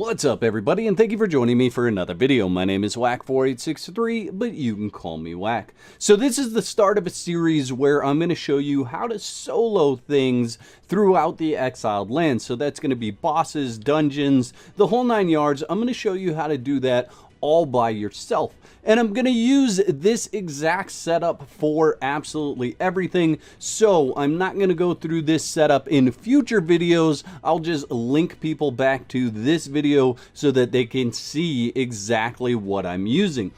What's up everybody, and thank you for joining me for another video. My name is Whack4863, but you can call me Whack. So this is the start of a series where I'm going to show you how to solo things throughout the exiled lands. So that's going to be bosses, dungeons, the whole 9 yards. I'm going to show you how to do that all by yourself. And I'm going to use this exact setup for absolutely everything. So I'm not going to go through this setup in future videos. I'll just link people back to this video so that they can see exactly what I'm using.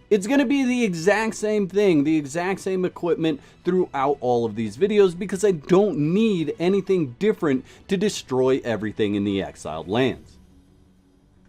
It's going to be the exact same thing, the exact same equipment throughout all of these videos because I don't need anything different to destroy everything in the exiled lands.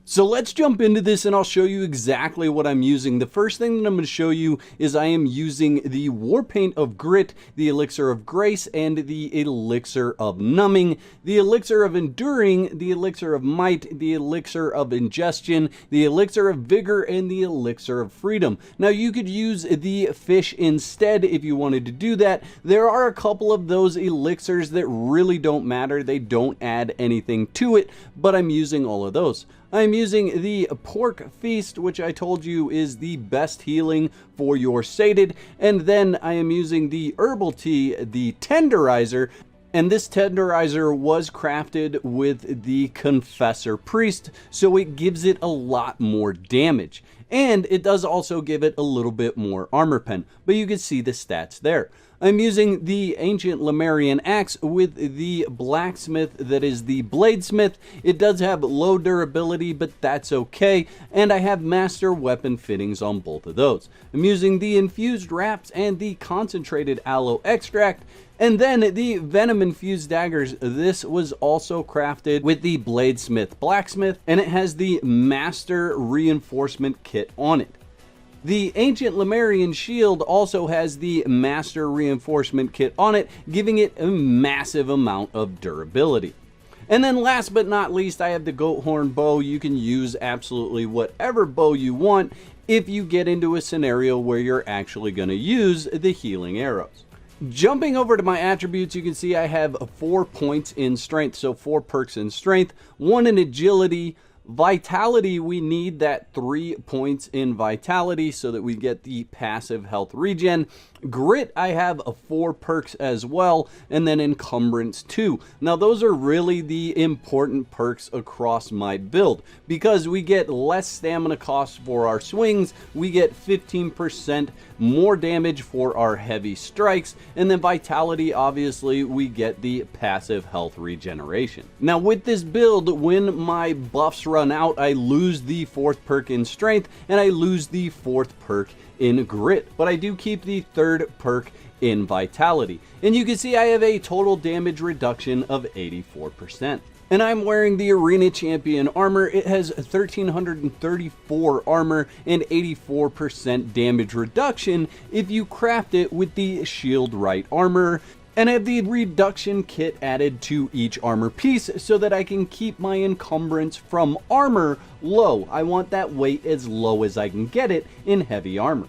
So let's jump into this and I'll show you exactly what I'm using. The first thing that I'm going to show you is I am using the War Paint of Grit, the Elixir of Grace, and the Elixir of Numbing, the Elixir of Enduring, the Elixir of Might, the Elixir of Ingestion, the Elixir of Vigor, and the Elixir of Freedom. Now you could use the Fish instead if you wanted to do that. There are a couple of those elixirs that really don't matter. They don't add anything to it, but I'm using all of those. I'm using the Pork Feast, which I told you is the best healing for your sated, and then I am using the Herbal Tea, the Tenderizer, and this Tenderizer was crafted with the Confessor Priest, so it gives it a lot more damage. And it does also give it a little bit more armor pen, but you can see the stats there. I'm using the Ancient Lemurian Axe with the Blacksmith that is the Bladesmith. It does have low durability, but that's okay. And I have Master Weapon fittings on both of those. I'm using the Infused Wraps and the Concentrated Aloe Extract. And then the Venom Infused Daggers. This was also crafted with the Bladesmith Blacksmith, and it has the Master Reinforcement Kit on it. The Ancient Lemurian Shield also has the Master Reinforcement Kit on it, giving it a massive amount of durability. And then last but not least, I have the Goat Horn Bow. You can use absolutely whatever bow you want if you get into a scenario where you're actually going to use the healing arrows. Jumping over to my attributes, you can see I have 4 points in strength, so 4 perks in strength, 1 in agility. Vitality, we need that 3 points in vitality so that we get the passive health regen. Grit, I have 4 perks as well, and then encumbrance 2. Now those are really the important perks across my build because we get less stamina costs for our swings, we get 15% more damage for our heavy strikes, and then vitality, obviously we get the passive health regeneration. Now with this build, when my buffs run out, I lose the 4th perk in strength and I lose the 4th perk in grit, but I do keep the 3rd perk in vitality. And you can see I have a total damage reduction of 84%. And I'm wearing the Arena Champion armor. It has 1334 armor and 84% damage reduction if you craft it with the Shield Right armor. And I have the reduction kit added to each armor piece so that I can keep my encumbrance from armor low. I want that weight as low as I can get it in heavy armor.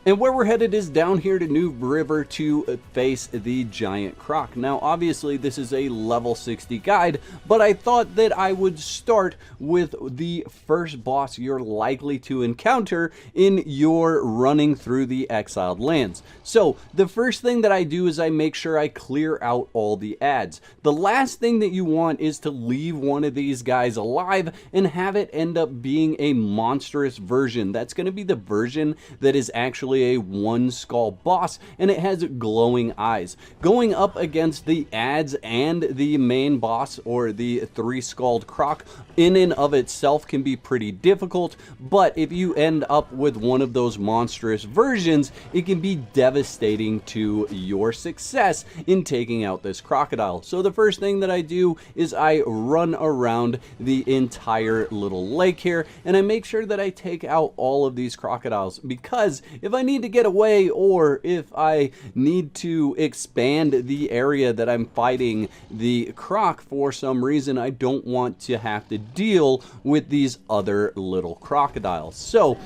And where we're headed is down here to New River to face the giant croc. Now obviously this is a level 60 guide, but I thought that I would start with the first boss you're likely to encounter in your running through the exiled lands. So the first thing that I do is I make sure I clear out all the ads. The last thing that you want is to leave one of these guys alive and have it end up being a monstrous version. That's going to be the version that is actually a 1 skull boss, and it has glowing eyes. Going up against the ads and the main boss, or the 3 skulled croc, in and of itself can be pretty difficult, but if you end up with one of those monstrous versions, it can be devastating to your success in taking out this crocodile. So the first thing that I do is I run around the entire little lake here, and I make sure that I take out all of these crocodiles, because if I need to get away, or if I need to expand the area that I'm fighting the croc for some reason, I don't want to have to deal with these other little crocodiles. So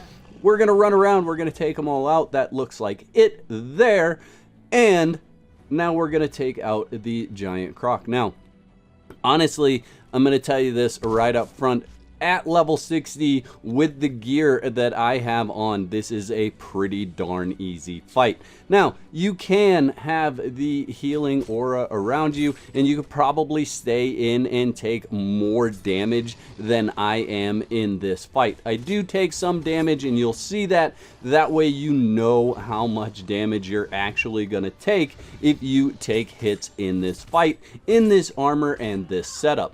we're gonna run around, we're gonna take them all out. That looks like it there. And now we're gonna take out the giant croc. Now honestly, I'm gonna tell you this right up front, at level 60 with the gear that I have on, this is a pretty darn easy fight. Now, you can have the healing aura around you, and you could probably stay in and take more damage than I am in this fight. I do take some damage, and you'll see that. That way you know how much damage you're actually going to take if you take hits in this fight, in this armor and this setup.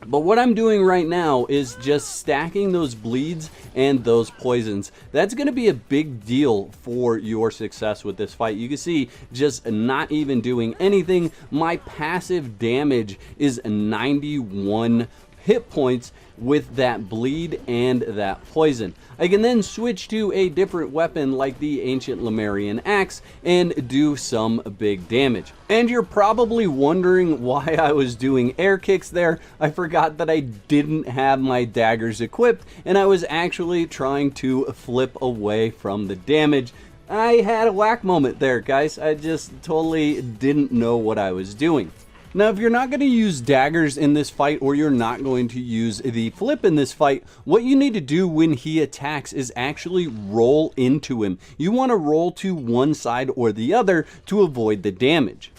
But what I'm doing right now is just stacking those bleeds and those poisons. That's going to be a big deal for your success with this fight. You can see, just not even doing anything, my passive damage is 91 hit points with that bleed and that poison. I can then switch to a different weapon like the ancient Lemurian axe and do some big damage. And you're probably wondering why I was doing air kicks there. I forgot that I didn't have my daggers equipped, and I was actually trying to flip away from the damage. I had a whack moment there, guys. I just totally didn't know what I was doing. Now, if you're not going to use daggers in this fight, or you're not going to use the flip in this fight, what you need to do when he attacks is actually roll into him. You want to roll to one side or the other to avoid the damage.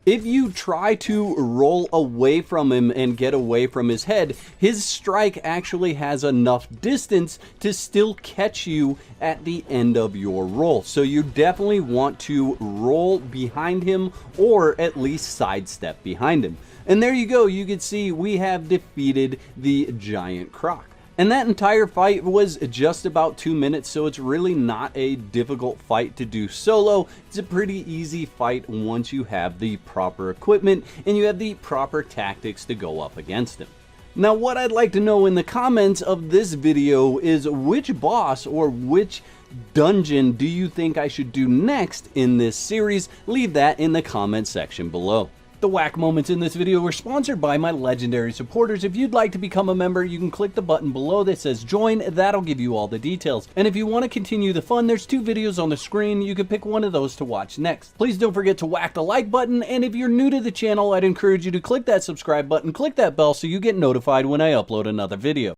If you try to roll away from him and get away from his head, his strike actually has enough distance to still catch you at the end of your roll. So you definitely want to roll behind him, or at least sidestep behind him. And there you go, you can see we have defeated the giant croc. And that entire fight was just about 2 minutes, so it's really not a difficult fight to do solo. It's a pretty easy fight once you have the proper equipment and you have the proper tactics to go up against him. Now, what I'd like to know in the comments of this video is, which boss or which dungeon do you think I should do next in this series? Leave that in the comment section below. The whack moments in this video were sponsored by my legendary supporters. If you'd like to become a member, you can click the button below that says join. That'll give you all the details. And if you want to continue the fun, there's 2 videos on the screen. You can pick one of those to watch next. Please don't forget to whack the like button. And if you're new to the channel, I'd encourage you to click that subscribe button, click that bell so you get notified when I upload another video.